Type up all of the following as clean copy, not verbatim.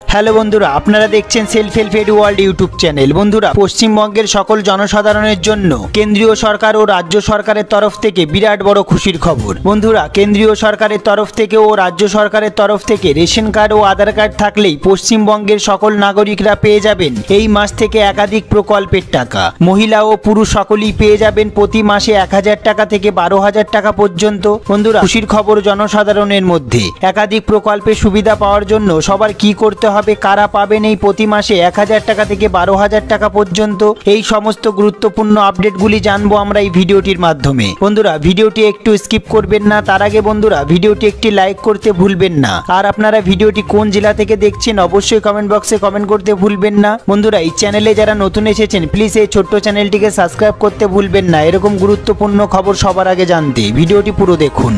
Hello বন্ধুরা, আপনারা দেখছেন self help aid world YouTube channel. বন্ধুরা, পশ্চিমবঙ্গের সকল জনসাধারণের জন্য কেন্দ্রীয় সরকার ও রাজ্য সরকারের তরফ থেকে বিরাট বড় খুশির খবর। বন্ধুরা, কেন্দ্রীয় সরকারের তরফ থেকে ও রাজ্য সরকারের তরফ থেকে রেশন কার্ড ও আধার কার্ড থাকলেই পশ্চিমবঙ্গের সকল নাগরিকরা পেয়ে যাবেন এই মাস থেকে একাধিক প্রকল্পের টাকা। মহিলা ও পুরুষ সকলেই পেয়ে যাবেন প্রতি মাসে 1000 টাকা থেকে 12,000 টাকা পর্যন্ত। বন্ধুরা, খুশির খবর জনসাধারণের মধ্যে। একাধিক প্রকল্পের সুবিধা পাওয়ার জন্য সবার কি করতে হবে, কারা পাবেন এই প্রতি মাসে 1000 টাকা থেকে 12,000 টাকা পর্যন্ত, এই সমস্ত গুরুত্বপূর্ণ আপডেটগুলি জানবো আমরা এই ভিডিওটির মাধ্যমে। বন্ধুরা, ভিডিওটি একটু স্কিপ করবেন না। তার আগে বন্ধুরা, ভিডিওটি একটি লাইক করতে ভুলবেন না। আর আপনারা ভিডিওটি কোন জেলা থেকে দেখছেন অবশ্যই কমেন্ট বক্সে কমেন্ট করতে ভুলবেন না। বন্ধুরা, এই চ্যানেলে যারা নতুন এসেছেন প্লিজ এই ছোট্ট চ্যানেলটিকে সাবস্ক্রাইব করতে ভুলবেন না এরকম গুরুত্বপূর্ণ খবর সবার আগে জানতে। ভিডিওটি পুরো দেখুন।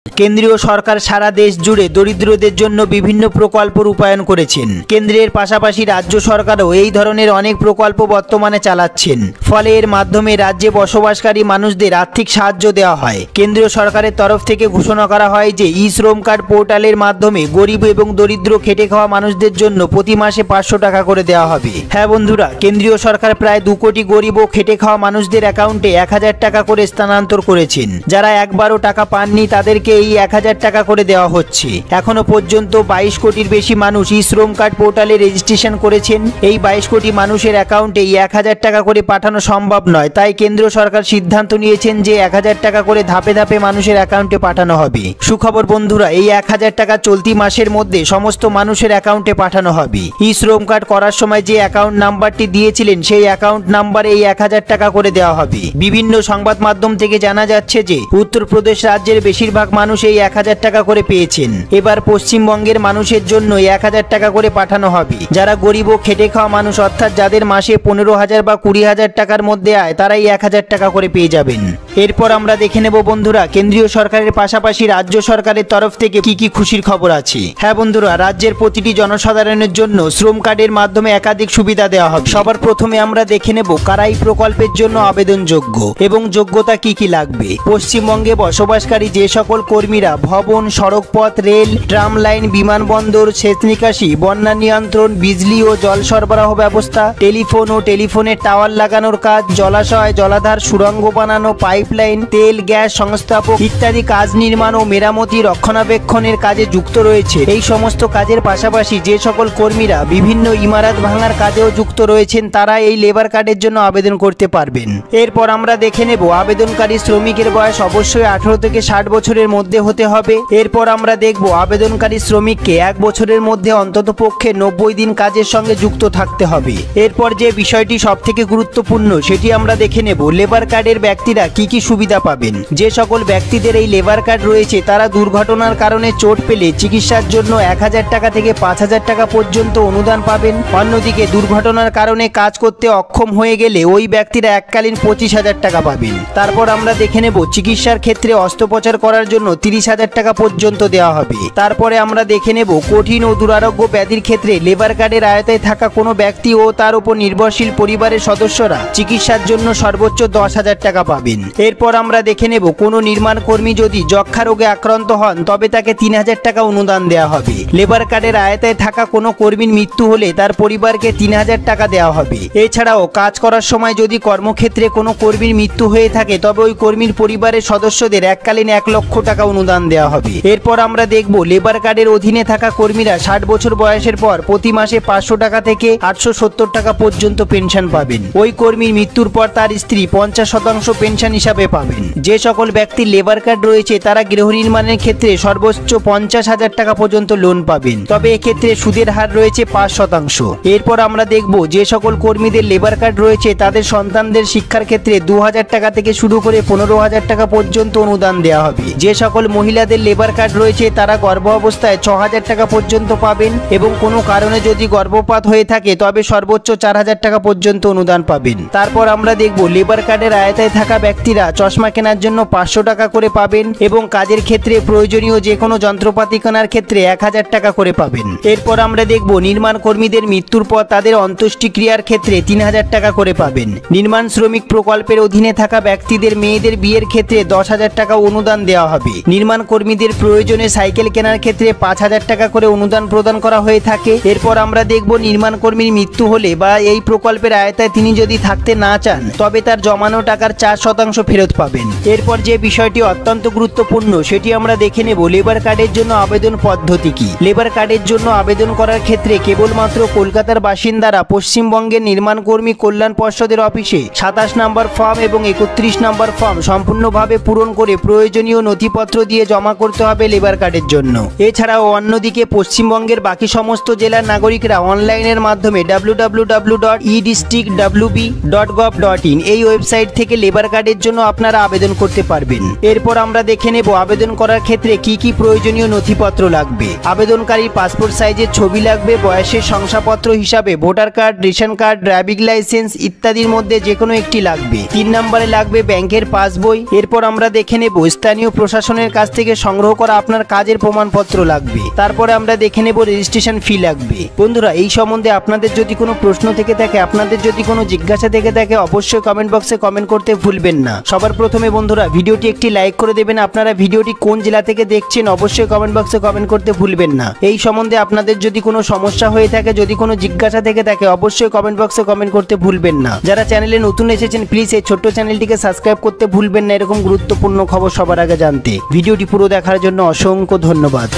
কেন্দ্রীয় সরকার সারা দেশ জুড়ে দরিদ্রদের জন্য বিভিন্ন প্রকল্প রূপায়ণ করেছেন। কেন্দ্রের পাশাপাশি রাজ্য সরকারও এই ধরনের অনেক প্রকল্প বর্তমানে চালাচ্ছেন। ফলে এর মাধ্যমে রাজ্যে বসবাসকারী মানুষদের আর্থিক সাহায্য দেওয়া হয়। কেন্দ্রীয় সরকারের তরফ থেকে ঘোষণা করা হয় যে ই শ্রম কার্ড পোর্টালের মাধ্যমে গরিব এবং দরিদ্র খেটে খাওয়া মানুষদের জন্য প্রতি মাসে 500 টাকা করে দেওয়া হবে। হ্যাঁ বন্ধুরা, কেন্দ্রীয় সরকার প্রায় 2 কোটি গরিব ও খেটে খাওয়া মানুষদের অ্যাকাউন্টে 1000 টাকা করে স্থানান্তর করেছেন। যারা একবারও টাকা পাননি তাদেরকে এই 1000 টাকা করে দেওয়া হচ্ছে। এখনো পর্যন্ত 22 কোটির বেশি মানুষ ই শ্রম কার্ড পোর্টালে রেজিস্ট্রেশন করেছেন। এই 22 কোটি মানুষের অ্যাকাউন্টে এই 1000 টাকা করে পাঠানো সম্ভব নয়, তাই কেন্দ্র সরকার সিদ্ধান্ত নিয়েছেন যে 1000 টাকা করে ধাপে ধাপে মানুষের অ্যাকাউন্টে পাঠানো হবে। সুখবর বন্ধুরা, এই 1000 টাকা চলতি মাসের মধ্যে সমস্ত মানুষের অ্যাকাউন্টে পাঠানো হবে। ই শ্রম কার্ড করার সময় যে অ্যাকাউন্ট নাম্বারটি দিয়েছিলেন সেই অ্যাকাউন্ট নাম্বারে এই 1000 টাকা করে দেওয়া হবে। বিভিন্ন সংবাদ মাধ্যম থেকে জানা যাচ্ছে যে উত্তরপ্রদেশ রাজ্যের বেশিরভাগ মানুষ এই 1000 টাকা করে পেয়েছেন। এবার পশ্চিমবঙ্গের মানুষের জন্য 1000 টাকা করে পাঠানো হবে। যারা গরিব ও খেটে খাওয়া মানুষ অর্থাৎ যাদের মাসে 15,000 বা 20,000 টাকার মধ্যে আয় তারা এই 1000 টাকা করে পেয়ে যাবেন। এরপর আমরা দেখে নেব বন্ধুরা, কেন্দ্রীয় সরকারের পাশাপাশি রাজ্য সরকারের তরফ থেকে কি কি খুশির খবর আছে। হ্যাঁ বন্ধুরা, রাজ্যের প্রতিটি জনসাধারণের জন্য শ্রম কার্ডের মাধ্যমে একাধিক সুবিধা দেওয়া হবে। সবার প্রথমে আমরা দেখে নেব কারা এই প্রকল্পের জন্য আবেদনযোগ্য এবং যোগ্যতা কি কি লাগবে। পশ্চিমবঙ্গে বসবাসকারী যে সকল কর্মীরা ভবন, সড়কপথ, রেল, ট্রাম লাইন, বিমানবন্দর, সেচ নিকাশি, বন্যা নিয়ন্ত্রণ, বিজলি ও জল সরবরাহ ব্যবস্থা, টেলিফোন ও টেলিফোনের টাওয়ার লাগানোর কাজ, জলাশয়, জলাধার, সুড়ঙ্গ বানানো, পাইপলাইন, তেল, গ্যাস সংস্থাপক ইত্যাদি কাজ নির্মাণ ও মেরামতি, রক্ষণাবেক্ষণের কাজে যুক্ত রয়েছে। এই সমস্ত কাজের পাশাপাশি যে সকল কর্মীরা বিভিন্ন ইমারত ভাঙার কাজেও যুক্ত রয়েছেন তারা এই লেবার কার্ডের জন্য আবেদন করতে পারবেন। এরপর আমরা দেখে নেব আবেদনকারী শ্রমিকের বয়স অবশ্যই 18 থেকে 60 বছরের মধ্যে হতে হবে। এরপর আমরা দেখব আবেদনকারী শ্রমিককে 1 বছরের মধ্যে অন্তত পক্ষে 90 দিন কাজের সঙ্গে যুক্ত থাকতে হবে। এরপর যে বিষয়টি সব থেকে গুরুত্বপূর্ণ সেটি আমরা দেখে নেব লেবার কার্ডের ব্যক্তিরা কি কি সুবিধা পাবেন। যে সকল ব্যক্তিদের এই লেবার কার্ড রয়েছে তারা দুর্ঘটনার কারণে চোট পেলে চিকিৎসার জন্য 1000 টাকা থেকে 5000 টাকা পর্যন্ত অনুদান পাবেন। অন্যদিকে দুর্ঘটনার কারণে কাজ করতে অক্ষম হয়ে গেলে ওই ব্যক্তিরা এককালীন 25,000 টাকা পাবেন। তারপর আমরা দেখে নেব চিকিৎসার ক্ষেত্রে অস্ত্রোপচার করার জন্য 30,000 টাকা পর্যন্ত দেওয়া হবে। তারপরে আমরা দেখে নেব কঠিন ও দুরারোগ্য ব্যাধির ক্ষেত্রে লেবার কার্ডের আয়তায় থাকা কোনো ব্যক্তি ও তার উপর নির্ভরশীল পরিবারের সদস্যরা চিকিৎসার জন্য সর্বোচ্চ 10,000 টাকা পাবেন। এরপর আমরা দেখে নেব কোনো নির্মাণ কর্মী যদি যক্ষা রোগে আক্রান্ত হন তবে তাকে 3000 টাকা অনুদান দেওয়া হবে। লেবার কার্ডের আয়তায় থাকা কোনো কর্মীর মৃত্যু হলে তার পরিবারকে 3000 টাকা দেওয়া হবে। এছাড়াও কাজ করার সময় যদি কর্মক্ষেত্রে কোনো কর্মীর মৃত্যু হয়ে থাকে তবে ওই কর্মীর পরিবারের সদস্যদের এককালীন 1 লক্ষ টাকা অনুদান দেওয়া হবে। এরপর আমরা দেখব লেবার কার্ডের অধীনে থাকা কর্মীরা 60 বছর বয়সের পর প্রতি মাসে 500 টাকা থেকে 870 টাকা পর্যন্ত পেনশন পাবেন। ওই কর্মীর মৃত্যুর পর তার স্ত্রী 50% পেনশন হিসাবে পাবেন। যে সকল ব্যক্তির লেবার কার্ড রয়েছে তারা গৃহ নির্মাণের ক্ষেত্রে সর্বোচ্চ 50,000 টাকা পর্যন্ত লোন পাবেন, তবে এক্ষেত্রে সুদের হার রয়েছে 5%। এরপর আমরা দেখব যে সকল কর্মীদের লেবার কার্ড রয়েছে তাদের সন্তানদের শিক্ষার ক্ষেত্রে 2000 টাকা থেকে শুরু করে 15,000 টাকা পর্যন্ত অনুদান দেওয়া হবে। যে সকল মহিলাদের লেবার কার্ড রয়েছে তারা গর্ভ অবস্থায় 6000 টাকা পর্যন্ত পাবেন এবং কোনো কারণে যদি গর্ভপাত হয়ে থাকে তবে সর্বোচ্চ 4000 টাকা পর্যন্ত অনুদান পাবেন। তারপর আমরা দেখব লেবার কার্ডের আয়তায় থাকা ব্যক্তিরা চশমা কেনার জন্য 500 টাকা করে পাবেন এবং কাজের ক্ষেত্রে প্রয়োজনীয় যে কোনো যন্ত্রপাতি কেনার ক্ষেত্রে 1000 টাকা করে পাবেন। এরপর আমরা দেখব নির্মাণ কর্মীদের মৃত্যুর পর তাদের অন্ত্যেষ্টিক্রিয়ার ক্ষেত্রে 3000 টাকা করে পাবেন। নির্মাণ শ্রমিক প্রকল্পের অধীনে থাকা ব্যক্তিদের মেয়েদের বিয়ের ক্ষেত্রে 10,000 টাকা অনুদান দেওয়া হবে। নির্মাণ কর্মীদের প্রয়োজনে সাইকেল কেনার ক্ষেত্রে 5,000 টাকা করে অনুদান প্রদান করা হয়ে থাকে। এরপর আমরা দেখব নির্মাণ কর্মীর মৃত্যু হলে বা এই প্রকল্পের আওতায় তিনি যদি থাকতে না চান তবে তার জমানো টাকার 4% ফেরত পাবেন। এরপর যে বিষয়টি অত্যন্ত গুরুত্বপূর্ণ সেটি আমরা দেখে নেব লেবার কার্ডের জন্য আবেদন পদ্ধতি কি। লেবার কার্ডের জন্য আবেদন করার ক্ষেত্রে কেবলমাত্র কলকাতার বাসিন্দারা পশ্চিমবঙ্গের নির্মাণ কর্মী কল্যাণ পর্ষদের অফিসে 27 নম্বর ফর্ম এবং 31 নম্বর ফর্ম সম্পূর্ণভাবে পূরণ করে প্রয়োজনীয় নথিপত্র দিয়ে জমা করতে হবে লেবার কার্ডের জন্য। এছাড়াও অন্যদিকে পশ্চিমবঙ্গের বাকি সমস্ত জেলার নাগরিকরা অনলাইনের মাধ্যমে www.edistrictwb.gov.in এই ওয়েবসাইট থেকে লেবার কার্ডের জন্য আপনারা আবেদন করতে পারবেন। এরপর আমরা দেখে নেব আবেদন করার ক্ষেত্রে কি কি প্রয়োজনীয় নথিপত্র লাগবে। আবেদনকারীর পাসপোর্ট সাইজের ছবি লাগবে, বয়সের শংসাপত্র হিসাবে voter card, ration card, driving licence ইত্যাদির মধ্যে যে কোনো একটি লাগবে। 3 নম্বরে লাগবে ব্যাংকের পাসবই। এরপর আমরা দেখে নেব স্থানীয় প্রশাসনের কাছ থেকে সংগ্রহ করা আপনার কাজের প্রমাণপত্র লাগবে। তারপরে আমরা দেখে নেব রেজিস্ট্রেশন ফি লাগবে। বন্ধুরা, এই সম্বন্ধে আপনাদের যদি কোনো প্রশ্ন থেকে থাকে, আপনাদের যদি কোনো জিজ্ঞাসা থেকে থাকে, অবশ্যই কমেন্ট বক্সে কমেন্ট করতে ভুলবেন না। সবার প্রথমে বন্ধুরা ভিডিওটি একটি লাইক করে দেবেন। আপনারা ভিডিওটি কোন জেলা থেকে দেখছেন অবশ্যই কমেন্ট বক্সে কমেন্ট করতে ভুলবেন না। এই সম্বন্ধে আপনাদের যদি কোনো সমস্যা হয়ে থাকে, যদি কোনো জিজ্ঞাসা থেকে থাকে, অবশ্যই কমেন্ট বক্সে কমেন্ট করতে ভুলবেন না। যারা চ্যানেলে নতুন এসেছেন প্লিজ এই ছোট্ট চ্যানেলটিকে সাবস্ক্রাইব করতে ভুলবেন না এরকম গুরুত্বপূর্ণ খবর সবার আগে জানতে। ভিডিওটি পুরো দেখার জন্য অসংখ্য ধন্যবাদ।